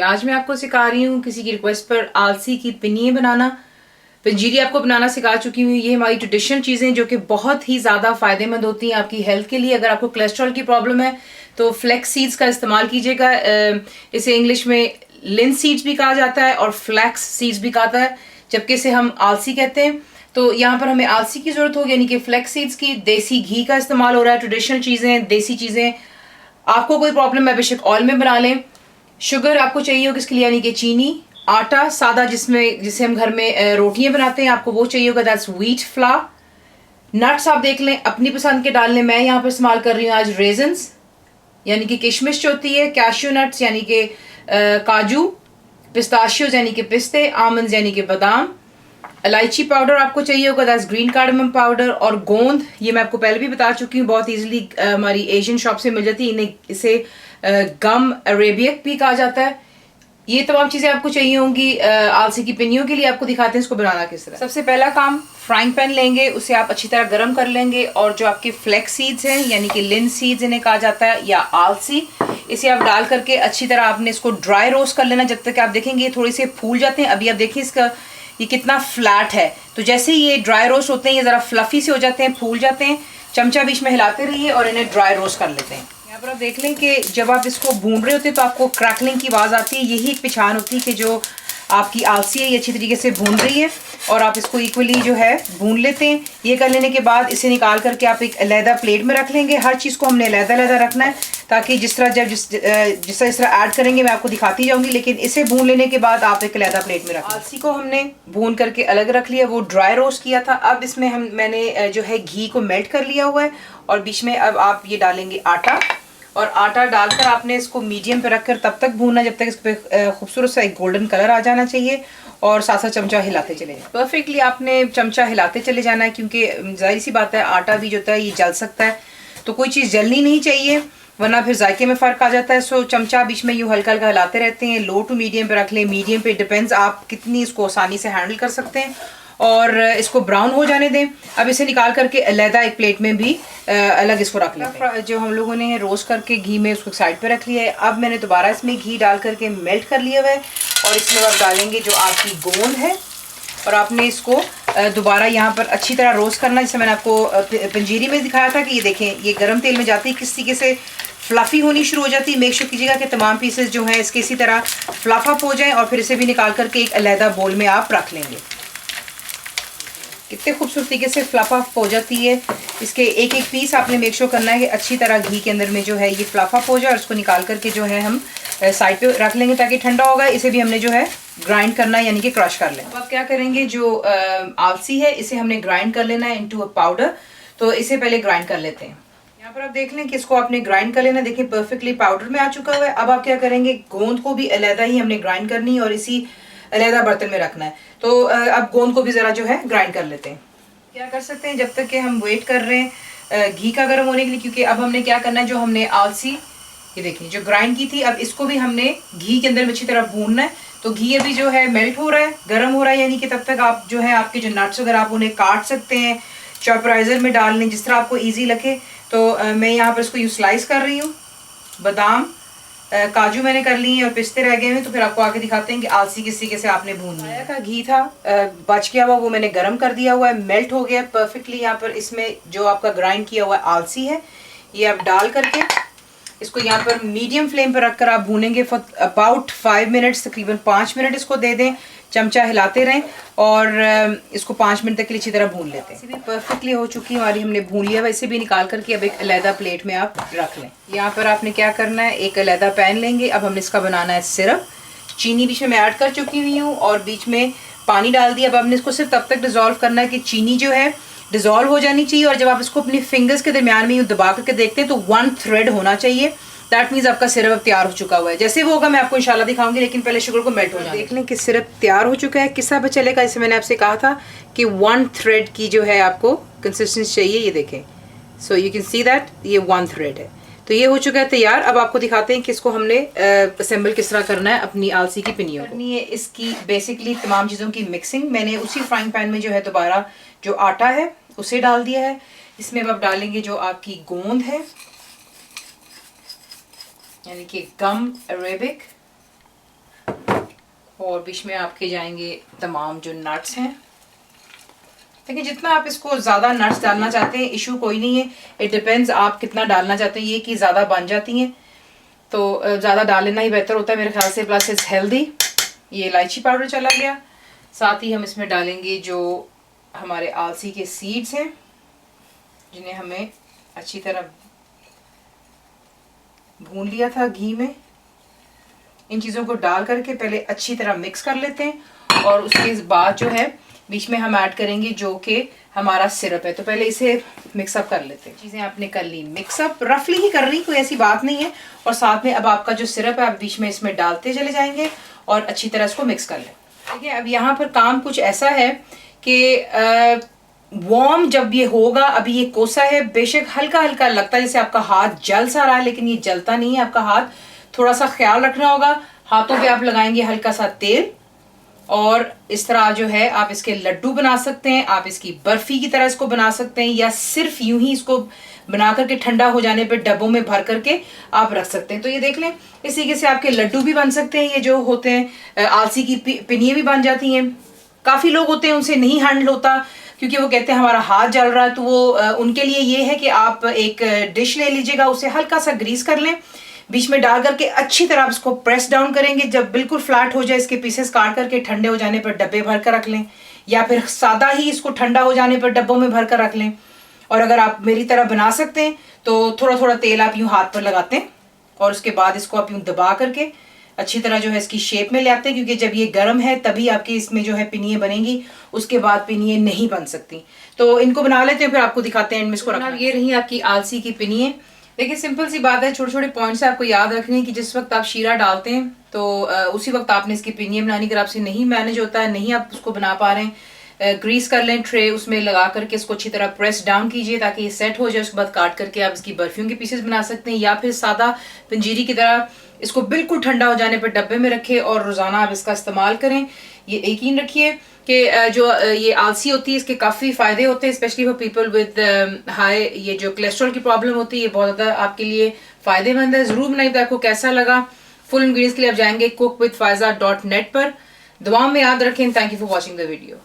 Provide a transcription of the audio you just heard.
आज मैं आपको सिखा रही हूँ किसी की रिक्वेस्ट पर आलसी की पिनिये बनाना। पंजीरी आपको बनाना सिखा चुकी हूँ। ये हमारी ट्रेडिशनल चीज़ें जो कि बहुत ही ज़्यादा फायदेमंद होती हैं आपकी हेल्थ के लिए। अगर आपको कोलेस्ट्रॉल की प्रॉब्लम है तो फ्लैक्स सीड्स का इस्तेमाल कीजिएगा। इसे इंग्लिश में लिन सीड्स भी कहा जाता है और फ्लैक्स सीड्स भी कहा जाता है, जबकि इसे हम आलसी कहते हैं। तो यहाँ पर हमें आलसी की जरूरत होगी, यानी कि फ्लैक्स सीड्स की। देसी घी का इस्तेमाल हो रहा है, ट्रेडिशनल चीज़ें, देसी चीज़ें। आपको कोई प्रॉब्लम है बेशक ऑयल में बना लें। शुगर आपको चाहिए होगी इसके लिए, यानी कि चीनी। आटा सादा जिसे हम घर में रोटियां बनाते हैं, आपको वो चाहिए होगा, दैट्स व्हीट फ्लावर। नट्स आप देख लें अपनी पसंद के डाल लें। मैं यहाँ पर इस्तेमाल कर रही हूँ आज रेजन्स, यानी कि किशमिश जो होती है, कैश्यू नट्स यानी कि काजू, पिस्ताशियोज यानी कि पिस्ते, आमंड्स यानी कि बादाम। इलायची पाउडर आपको चाहिए होगा, दैट्स ग्रीन कार्डमम पाउडर। और गोंद, ये मैं आपको पहले भी बता चुकी हूँ, बहुत इजीली हमारी एशियन शॉप से मिल जाती है। इसे गम अरेबियक भी कहा जाता है। ये तमाम चीज़ें आपको चाहिए होंगी आलसी की पिनियों के लिए। आपको दिखाते हैं इसको बनाना किस तरह। सबसे पहला काम, फ्राइंग पैन लेंगे, उसे आप अच्छी तरह गर्म कर लेंगे। और जो आपके फ्लैक्स सीड्स हैं, यानी कि लिन सीड्स इन्हें कहा जाता है, या आलसी, इसे आप डाल करके अच्छी तरह आपने इसको ड्राई रोस्ट कर लेना, जब तक आप देखेंगे ये थोड़ी से फूल जाते हैं। अभी आप देखिए इसका ये कितना फ्लैट है। तो जैसे ही ये ड्राई रोस्ट होते हैं, ये ज़रा फ्लफी से हो जाते हैं, फूल जाते हैं। चमचा बीच में हिलाते रहिए और इन्हें ड्राई रोस्ट कर लेते हैं। यहाँ पर आप देख लें कि जब आप इसको भून रहे होते हैं तो आपको क्रैकलिंग की आवाज़ आती है। यही एक पहचान होती है कि जो आपकी आलसी है ये अच्छी तरीके से भून रही है। और आप इसको इक्वली जो है भून लेते हैं। ये कर लेने के बाद इसे निकाल करके आप एक अलहदा प्लेट में रख लेंगे। हर चीज़ को हमने अलहदा रखना है, ताकि जिस तरह ऐड करेंगे मैं आपको दिखाती जाऊंगी। लेकिन इसे भून लेने के बाद आप एक अलहदा प्लेट में रख। आलसी को हमने भून करके अलग रख लिया, वो ड्राई रोस्ट किया था। अब इसमें मैंने जो है घी को मेल्ट कर लिया हुआ है। और बीच में अब आप ये डालेंगे आटा, और आटा डालकर आपने इसको मीडियम पे रखकर तब तक भूनना जब तक इस पर खूबसूरत सा एक गोल्डन कलर आ जाना चाहिए। और साथ साथ चमचा हिलाते चले जाए। परफेक्टली आपने चमचा हिलाते चले जाना है, क्योंकि जाहिर सी बात है आटा भी जो होता है ये जल सकता है, तो कोई चीज़ जलनी नहीं चाहिए, वरना फिर जायके में फ़र्क आ जाता है। सो चमचा बीच में यूँ हल्का हल्का हिलाते रहते हैं। लो टू मीडियम पे रख लें, मीडियम पे डिपेंड्स आप कितनी इसको आसानी से हैंडल कर सकते हैं। और इसको ब्राउन हो जाने दें। अब इसे निकाल करके अलहदा एक प्लेट में भी अलग इसको रख लेते हैं। जो हम लोगों ने रोस्ट करके घी में उसको साइड पे रख लिया है। अब मैंने दोबारा इसमें घी डाल करके मेल्ट कर लिया हुआ है। और इसमें आप डालेंगे जो आपकी गोंद है, और आपने इसको दोबारा यहाँ पर अच्छी तरह रोस्ट करना, जैसे मैंने आपको पंजीरी में दिखाया था कि ये देखें ये गर्म तेल में जाती है, किस तरीके से फ्लफ़ी होनी शुरू हो जाती है। मेक श्योर कीजिएगा कि तमाम पीसेस जो हैं इसके इसी तरह फ्लफ अप हो जाएं। और फिर इसे भी निकाल करके एक अलहदा बोल में आप रख लेंगे। कितने खूबसूरत तरीके से फ्लफ अप हो जाती है। इसके एक एक पीस आपने मेक श्योर करना है कि अच्छी तरह घी के अंदर में जो है ये फ्लफ अप हो जाए। और इसको निकाल करके जो है हम साइड पे रख लेंगे ताकि ठंडा होगा। इसे भी हमने जो है ग्राइंड करना है, यानी कि क्रश कर लें। अब आप क्या करेंगे, जो आलसी है इसे हमने ग्राइंड कर लेना है इनटू अ पाउडर। तो इसे पहले ग्राइंड कर लेते हैं। यहाँ पर आप देख लें कि इसको आपने ग्राइंड कर लेना। देखिए परफेक्टली पाउडर में आ चुका हुआ है। अब आप क्या करेंगे, गोंद को भी अलहदा ही हमने ग्राइंड करनी है और इसी अलहदा बर्तन में रखना है। तो अब गोंद को भी ज़रा जो है ग्राइंड कर लेते हैं। क्या कर सकते हैं जब तक कि हम वेट कर रहे हैं घी का गर्म होने के लिए, क्योंकि अब हमने क्या करना है, जो हमने आलसी ये देखिए जो ग्राइंड की थी, अब इसको भी हमने घी के अंदर अच्छी तरह भूनना है। तो घी अभी जो है मेल्ट हो रहा है, गर्म हो रहा है, यानी कि तब तक आप जो है आपके जो नट्स वगैरह आप उन्हें काट सकते हैं, चॉपराइजर में डाल लें, जिस तरह आपको ईजी लगे। तो मैं यहाँ पर इसको यूँ स्लाइस कर रही हूँ। बादाम काजू मैंने कर ली हैं और पिस्ते रह गए हैं, तो फिर आपको आगे दिखाते हैं कि आलसी किस तरीके से आपने भूनना है। का घी था बच गया हुआ, वो मैंने गरम कर दिया हुआ है, मेल्ट हो गया परफेक्टली। यहाँ पर इसमें जो आपका ग्राइंड किया हुआ आलसी है ये आप डाल करके इसको यहाँ पर मीडियम फ्लेम पर रखकर आप भूनेंगे फॉर अबाउट 5 मिनट्स, तकरीबन 5 मिनट इसको दे दें। चमचा हिलाते रहें और इसको 5 मिनट तक के लिए अच्छी तरह भून लेते हैं। इसे भी परफेक्टली हो चुकी है हमारी, हमने भून लिया। वैसे भी निकाल करके अब एक अलहदा प्लेट में आप रख लें। यहाँ पर आपने क्या करना है, एक अलहदा पैन लेंगे। अब हमने इसका बनाना है सिरप। चीनी बीच में मैं ऐड कर चुकी हुई हूँ और बीच में पानी डाल दिया। अब हमने इसको सिर्फ तब तक डिज़ोल्व करना है कि चीनी जो है डिज़ोल्व हो जानी चाहिए। और जब आप इसको अपनी फिंगर्स के दरमियान में यूँ दबा करके देखते हैं तो 1 थ्रेड होना चाहिए। दैट मीन्स आपका सिरप अब तैयार हो चुका हुआ है। जैसे वो होगा मैं आपको इंशाल्लाह दिखाऊंगी, लेकिन पहले शुगर को मेल्ट हो जाए। देख लें कि सिरप तैयार हो चुका है। किस तरह चलेगा, जैसे मैंने आपसे कहा था कि 1 थ्रेड की जो है आपको कंसिस्टेंसी चाहिए। ये देखें, so you can see that ये 1 थ्रेड है। तो ये हो चुका है तैयार। अब आपको दिखाते हैं कि इसको हमने असेंबल किस तरह करना है अपनी आलसी की पिनियों को। ये इसकी बेसिकली तमाम चीज़ों की मिक्सिंग मैंने उसी फ्राइंग पैन में जो है दोबारा जो आटा है उसे डाल दिया है। इसमें अब डालेंगे जो आपकी गोंद है, यानी कि गम अरेबिक, और बीच में आपके जाएंगे तमाम जो नट्स हैं। देखिए जितना आप इसको ज़्यादा नट्स डालना चाहते हैं इशू कोई नहीं है, इट डिपेंड्स आप कितना डालना चाहते हैं। ये कि ज़्यादा बन जाती हैं तो ज़्यादा डाल लेना ही बेहतर होता है मेरे ख्याल से, प्लस इट्स हेल्दी। ये इलायची पाउडर चला गया, साथ ही हम इसमें डालेंगे जो हमारे आलसी के सीड्स हैं जिन्हें हमें अच्छी तरह भून लिया था घी में। इन चीज़ों को डाल करके पहले अच्छी तरह मिक्स कर लेते हैं और उसके बाद जो है बीच में हम ऐड करेंगे जो कि हमारा सिरप है। तो पहले इसे मिक्सअप कर लेते हैं। चीज़ें आपने कर ली मिक्सअप, रफली ही कर रही, कोई ऐसी बात नहीं है। और साथ में अब आपका जो सिरप है आप बीच में इसमें डालते चले जाएंगे और अच्छी तरह इसको मिक्स कर लें। ठीक है, अब यहाँ पर काम कुछ ऐसा है कि वार्म जब ये होगा, अभी ये कोसा है, बेशक हल्का हल्का लगता है जैसे आपका हाथ जल सा रहा है, लेकिन ये जलता नहीं है आपका हाथ। थोड़ा सा ख्याल रखना होगा, हाथों पे आप लगाएंगे हल्का सा तेल और इस तरह जो है आप इसके लड्डू बना सकते हैं, आप इसकी बर्फी की तरह इसको बना सकते हैं, या सिर्फ यूं ही इसको बना करके ठंडा हो जाने पे डब्बों में भर करके आप रख सकते हैं। तो ये देख लें, इस तरीके से आपके लड्डू भी बन सकते हैं। ये जो होते हैं आलसी की पिनिये भी बन जाती हैं। काफ़ी लोग होते हैं उनसे नहीं हैंडल होता क्योंकि वो कहते हैं हमारा हाथ जल रहा है, तो वो उनके लिए ये है कि आप एक डिश ले लीजिएगा, उसे हल्का सा ग्रीस कर लें, बीच में डाल करके अच्छी तरह इसको प्रेस डाउन करेंगे। जब बिल्कुल फ्लैट हो जाए इसके पीसेस काट करके ठंडे हो जाने पर डब्बे भर कर रख लें, या फिर सादा ही इसको ठंडा हो जाने पर डब्बों में भर कर रख लें। और अगर आप मेरी तरह बना सकते हैं तो थोड़ा थोड़ा तेल आप यूँ हाथ पर लगाते हैं और उसके बाद इसको आप यूँ दबा करके अच्छी तरह जो है इसकी शेप में ले आते हैं, क्योंकि जब ये गर्म है तभी आपकी इसमें जो है पिनिये बनेंगी, उसके बाद पिनिये नहीं बन सकती। तो इनको बना लेते हैं, फिर आपको दिखाते हैं इनमें इसको रखना। ये रही आपकी आलसी की पिनिये। देखिए सिंपल सी बात है, छोटे छोटे पॉइंट्स आपको याद रखने हैं कि जिस वक्त आप शीरा डालते हैं तो उसी वक्त आपने इसकी पिनिये बनानी। अगर आपसे नहीं मैनेज होता है, नहीं आप उसको बना पा रहे हैं, ग्रीस कर लें ट्रे, उसमें लगा करके इसको अच्छी तरह प्रेस डाउन कीजिए ताकि ये सेट हो जाए। उसके बाद काट करके आप इसकी बर्फियों के पीसेस बना सकते हैं, या फिर सादा पंजीरी की तरह इसको बिल्कुल ठंडा हो जाने पर डब्बे में रखें और रोज़ाना आप इसका इस्तेमाल करें। ये यकीन रखिए कि जो ये आलसी होती है इसके काफ़ी फ़ायदे होते हैं, specially for people with high ये जो कोलेस्ट्रॉल की प्रॉब्लम होती है, ये बहुत ज़्यादा आपके लिए फ़ायदेमंद है। ज़रूर बनाइए। आपको कैसा लगा? फुल इंग्रीडियंट्स के लिए आप जाएंगे cookWithFaiza.net पर। दुआ में याद रखें। Thank you for watching the video.